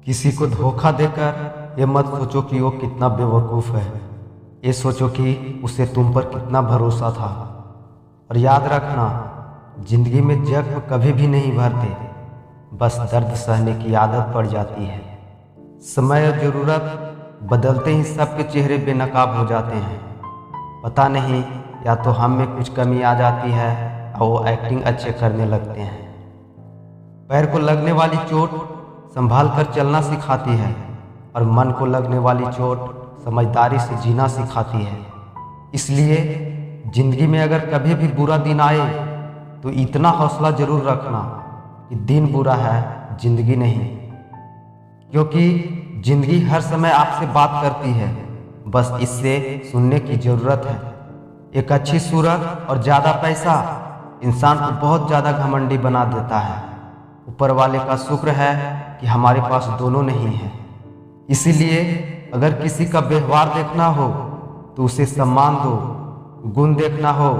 किसी को धोखा देकर ये मत सोचो कि वो कितना बेवकूफ़ है। ये सोचो कि उसे तुम पर कितना भरोसा था। और याद रखना, जिंदगी में जख्म कभी भी नहीं भरते, बस दर्द सहने की आदत पड़ जाती है। समय और ज़रूरत बदलते ही सबके चेहरे बेनकाब हो जाते हैं। पता नहीं, या तो हम में कुछ कमी आ जाती है और वो एक्टिंग अच्छे करने लगते हैं। पैर को लगने वाली चोट संभाल कर चलना सिखाती है और मन को लगने वाली चोट समझदारी से जीना सिखाती है। इसलिए जिंदगी में अगर कभी भी बुरा दिन आए तो इतना हौसला जरूर रखना कि दिन बुरा है, जिंदगी नहीं। क्योंकि जिंदगी हर समय आपसे बात करती है, बस इससे सुनने की ज़रूरत है। एक अच्छी सूरत और ज़्यादा पैसा इंसान को बहुत ज़्यादा घमंडी बना देता है। ऊपर वाले का शुक्र है कि हमारे पास दोनों नहीं है। इसीलिए अगर किसी का व्यवहार देखना हो तो उसे सम्मान दो, गुण देखना हो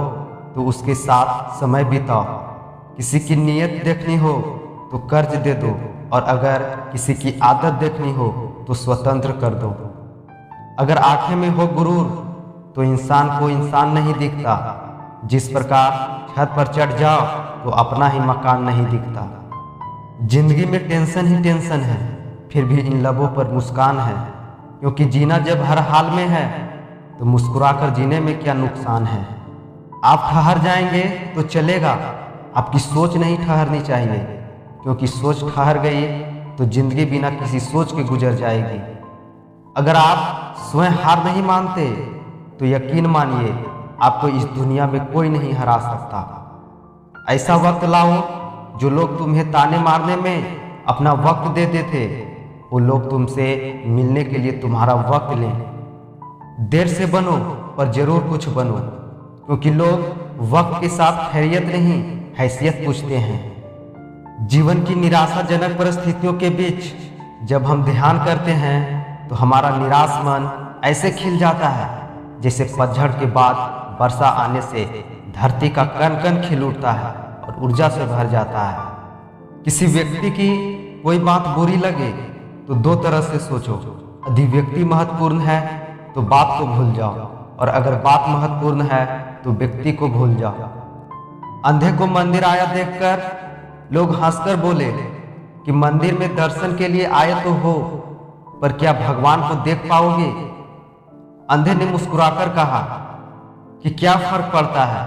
तो उसके साथ समय बिताओ, किसी की नीयत देखनी हो तो कर्ज दे दो, और अगर किसी की आदत देखनी हो तो स्वतंत्र कर दो। अगर आंखें में हो गुरूर तो इंसान को इंसान नहीं दिखता। जिस प्रकार छत पर चढ़ जाओ तो अपना ही मकान नहीं दिखता। जिंदगी में टेंशन ही टेंशन है, फिर भी इन लबों पर मुस्कान है। क्योंकि जीना जब हर हाल में है तो मुस्कुराकर जीने में क्या नुकसान है। आप ठहर जाएंगे तो चलेगा, आपकी सोच नहीं ठहरनी चाहिए। क्योंकि सोच ठहर गई तो जिंदगी बिना किसी सोच के गुजर जाएगी। अगर आप स्वयं हार नहीं मानते तो यकीन मानिए, आपको इस दुनिया में कोई नहीं हरा सकता। ऐसा वक्त लाओ जो लोग तुम्हें ताने मारने में अपना वक्त देते थे, वो लोग तुमसे मिलने के लिए तुम्हारा वक्त लें। देर से बनो पर जरूर कुछ बनो, क्योंकि लोग वक्त के साथ खैरियत नहीं, हैसियत पूछते हैं। जीवन की निराशाजनक परिस्थितियों के बीच जब हम ध्यान करते हैं तो हमारा निराश मन ऐसे खिल जाता है जैसे पतझड़ के बाद वर्षा आने से धरती का कण कण खिल उठता है और ऊर्जा से भर जाता है। किसी व्यक्ति की कोई बात बुरी लगे तो दो तरह से सोचो। यदि व्यक्ति महत्वपूर्ण है तो बात को भूल जाओ, और अगर बात महत्वपूर्ण है तो व्यक्ति को भूल जाओ। अंधे को मंदिर आया देखकर लोग हंसकर बोले कि मंदिर में दर्शन के लिए आए तो हो, पर क्या भगवान को देख पाओगे? अंधे ने मुस्कुराकर कहा कि क्या फर्क पड़ता है,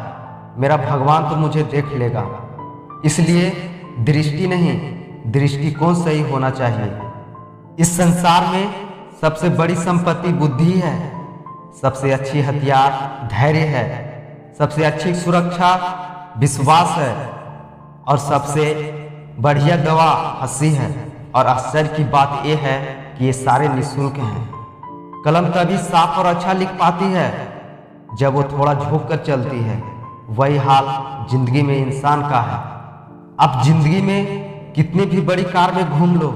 मेरा भगवान तो मुझे देख लेगा। इसलिए दृष्टि नहीं, दृष्टिकोण सही होना चाहिए। इस संसार में सबसे बड़ी संपत्ति बुद्धि है, सबसे अच्छी हथियार धैर्य है, सबसे अच्छी सुरक्षा विश्वास है, और सबसे बढ़िया दवा हंसी है। और आश्चर्य की बात यह है कि ये सारे निःशुल्क हैं। कलम तभी साफ और अच्छा लिख पाती है जब वो थोड़ा झुक कर चलती है। वही हाल जिंदगी में इंसान का है। आप जिंदगी में कितनी भी बड़ी कार में घूम लो,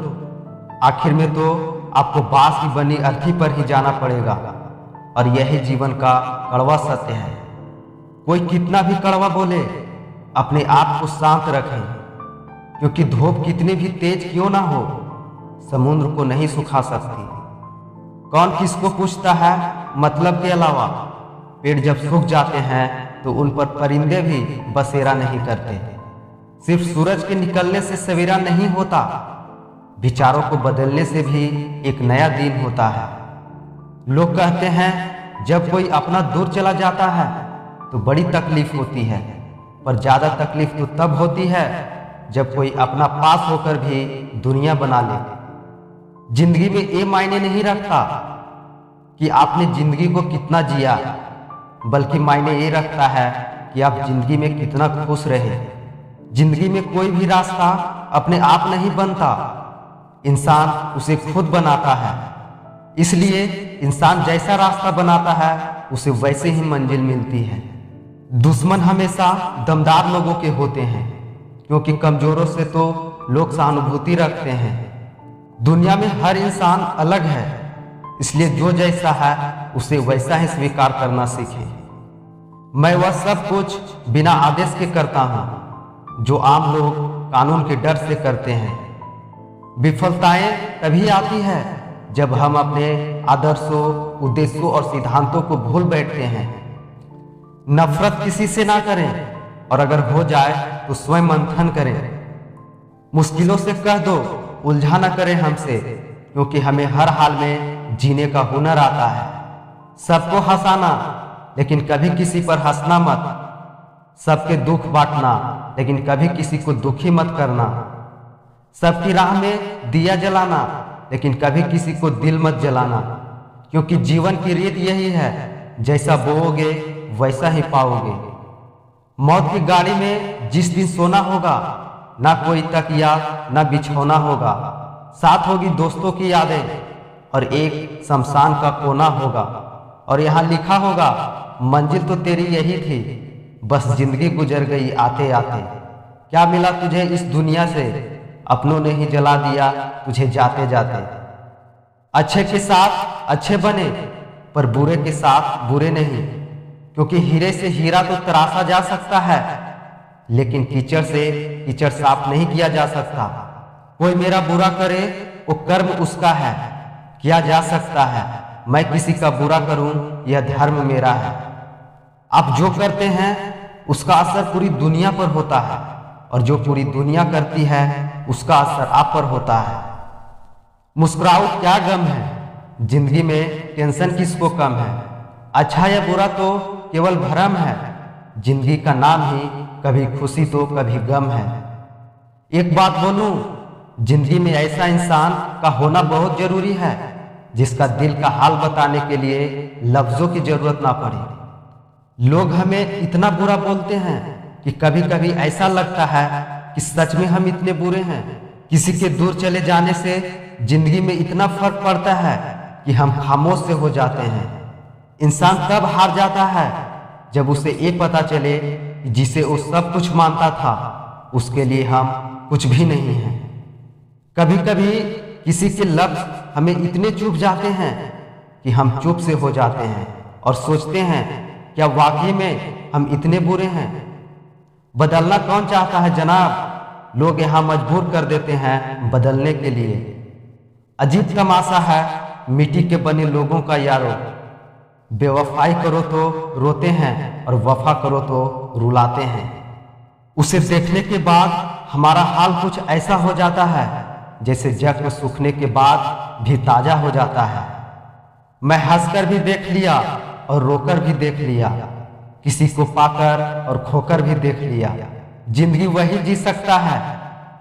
आखिर में तो आपको बांस की बनी अर्थी पर ही जाना पड़ेगा। और यही जीवन का कड़वा सत्य है। कोई कितना भी कड़वा बोले, अपने आप को शांत रखें, क्योंकि धूप कितनी भी तेज क्यों ना हो, समुद्र को नहीं सुखा सकती। कौन किसको पूछता है मतलब के अलावा? पेड़ जब सूख जाते हैं तो उन पर परिंदे भी बसेरा नहीं करते। सिर्फ सूरज के निकलने से सवेरा नहीं होता, विचारों को बदलने से भी एक नया दिन होता है। लोग कहते हैं जब कोई अपना दूर चला जाता है तो बड़ी तकलीफ होती है, पर ज्यादा तकलीफ तो तब होती है जब कोई अपना पास होकर भी दुनिया बना ले। जिंदगी में ये मायने नहीं रखता कि आपने जिंदगी को कितना जिया, बल्कि मायने ये रखता है कि आप जिंदगी में कितना खुश रहे। जिंदगी में कोई भी रास्ता अपने आप नहीं बनता, इंसान उसे खुद बनाता है। इसलिए इंसान जैसा रास्ता बनाता है उसे वैसे ही मंजिल मिलती है। दुश्मन हमेशा दमदार लोगों के होते हैं, क्योंकि कमजोरों से तो लोग सहानुभूति रखते हैं। दुनिया में हर इंसान अलग है, इसलिए जो जैसा है उसे वैसा ही स्वीकार करना सीखे। मैं वह सब कुछ बिना आदेश के करता हूँ जो आम लोग कानून के डर से करते हैं। विफलताएं तभी आती है जब हम अपने आदर्शों, उद्देश्यों और सिद्धांतों को भूल बैठते हैं। नफरत किसी से ना करें और अगर हो जाए तो स्वयं मंथन करें। मुश्किलों से कह दो, उलझा ना करें हमसे, क्योंकि हमें हर हाल में जीने का हुनर आता है। सबको हंसाना लेकिन कभी किसी पर हंसना मत। सबके दुख बांटना लेकिन कभी किसी को दुखी मत करना। सबकी राह में दिया जलाना लेकिन कभी किसी को दिल मत जलाना, क्योंकि जीवन की रीत यही है, जैसा बोओगे वैसा ही पाओगे। मौत की गाड़ी में जिस दिन सोना होगा, ना कोई तकिया ना बिछौना होगा, साथ होगी दोस्तों की यादें और एक शमशान का कोना होगा। और यहाँ लिखा होगा, मंजिल तो तेरी यही थी, बस जिंदगी गुजर गई आते आते। क्या मिला तुझे इस दुनिया से, अपनों ने ही जला दिया तुझे जाते जाते। अच्छे के साथ अच्छे बने पर बुरे के साथ बुरे नहीं, क्योंकि हीरे से हीरा तो तराशा जा सकता है, लेकिन कीचड़ से कीचड़ साफ नहीं किया जा सकता। कोई मेरा बुरा करे वो कर्म उसका है, किया जा सकता है। मैं किसी का बुरा करूं यह धर्म मेरा है। आप जो करते हैं उसका असर पूरी दुनिया पर होता है, और जो पूरी दुनिया करती है उसका असर आप पर होता है। मुस्कुराओ क्या गम है, जिंदगी में टेंशन किसको कम है। अच्छा या बुरा तो केवल भ्रम है, जिंदगी का नाम ही कभी खुशी तो कभी गम है। एक बात बोलूं, जिंदगी में ऐसा इंसान का होना बहुत जरूरी है जिसका दिल का हाल बताने के लिए लफ्जों की जरूरत ना पड़े। लोग हमें इतना बुरा बोलते हैं कि कभी कभी ऐसा लगता है कि सच में हम इतने बुरे हैं। किसी के दूर चले जाने से जिंदगी में इतना फर्क पड़ता है कि हम खामोश से हो जाते हैं। इंसान तब हार जाता है जब उसे ये पता चले कि जिसे वो सब कुछ मानता था उसके लिए हम कुछ भी नहीं हैं। कभी कभी किसी के लफ्ज हमें इतने चुभ जाते हैं कि हम चुप से हो जाते हैं और सोचते हैं, क्या वाकई में हम इतने बुरे हैं। बदलना कौन चाहता है जनाब, लोग यहाँ मजबूर कर देते हैं बदलने के लिए। अजीब तमाशा है मिट्टी के बने लोगों का यारो, बेवफाई करो तो रोते हैं और वफा करो तो रुलाते हैं। उसे देखने के बाद हमारा हाल कुछ ऐसा हो जाता है जैसे जख्म सूखने के बाद भी ताजा हो जाता है। मैं हंसकर भी देख लिया और रोकर भी देख लिया, किसी को पाकर और खोकर भी देख लिया। जिंदगी वही जी सकता है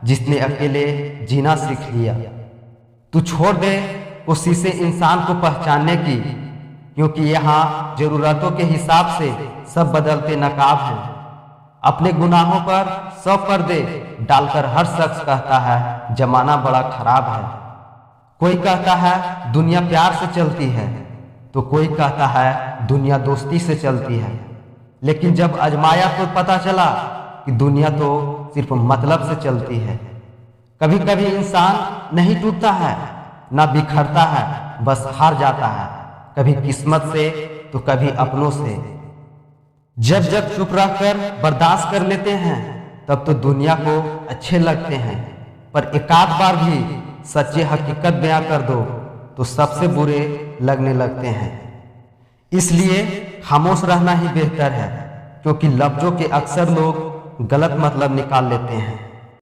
जिसने अकेले जीना सीख लिया। तू छोड़ दे कोशिश से इंसान को पहचानने की, क्योंकि यहाँ जरूरतों के हिसाब से सब बदलते नकाब हैं। अपने गुनाहों पर 100 पर्दे डालकर हर शख्स कहता है जमाना बड़ा खराब है। कोई कहता है दुनिया प्यार से चलती है, तो कोई कहता है दुनिया दोस्ती से चलती है। लेकिन जब आजमाया तो पता चला कि दुनिया तो सिर्फ मतलब से चलती है। कभी कभी इंसान नहीं टूटता है, ना बिखरता है, बस हार जाता है, कभी किस्मत से तो कभी अपनों से। जब जब चुप रहकर बर्दाश्त कर लेते हैं तब तो दुनिया को अच्छे लगते हैं, पर एकाध बार भी सच्ची हकीकत बयां कर दो तो सबसे बुरे लगने लगते हैं। इसलिए खामोश रहना ही बेहतर है, क्योंकि लफ्जों के अक्सर लोग गलत मतलब निकाल लेते हैं।